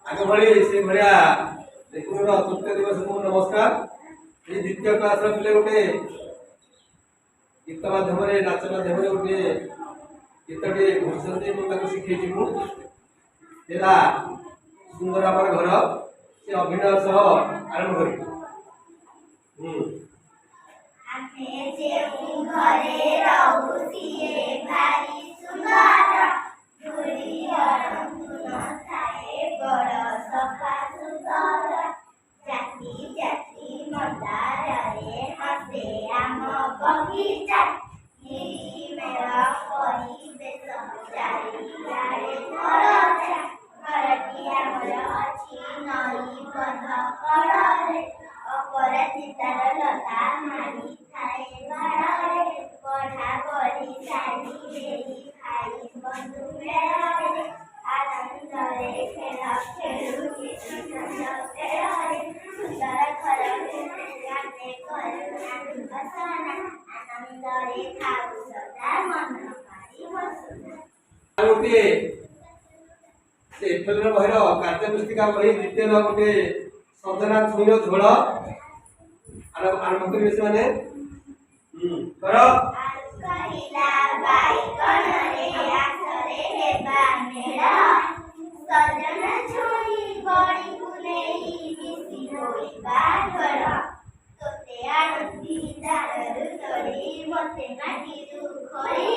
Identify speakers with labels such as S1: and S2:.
S1: आगे बढ़ी से बढ़िया देखो ना तृतीय दिवस को नमस्कार ये द्वितीय क्लास रे पिले गोटे गीत माध्यम रे नाच माध्यम रे गोटे गीतटे घोषित मु ताको शिखेछि मु एला सुंदर अपन घर से अभिनय सह आरंभ करी
S2: आमे जे घरे रहूसी भारी सुंदर धुरी रंग थाए बड़ सफा सुंदर जाति जाति मदार रे हसे आम बगीचा मेरा परी बेस चारी आड़े घर घरटी आमर अच्छी नई बंध कड़े अपराजितार लता मारी थाए बाड़े पढ़ा पढ़ी सारी बेरी खाई बंधु मेଳରେ आनंदरे खेल खेलु खेଳରେ सुंदर घर गाते करुणा बसना आनंदरे खाऊ सदा मन पारी बसना
S1: गोटे से एफएल बहिर कार्य पुस्तिका बहि द्वितीय गोटे सजना छुईर झोल आरंभ करिवे से माने करो
S2: कहिला बाई कणरे आसरे हेबा मेला सजना छुई बड़ी कुलेई मिसी होई बागड़ तोते आरती दाररु तोरी मते माटी दुखरी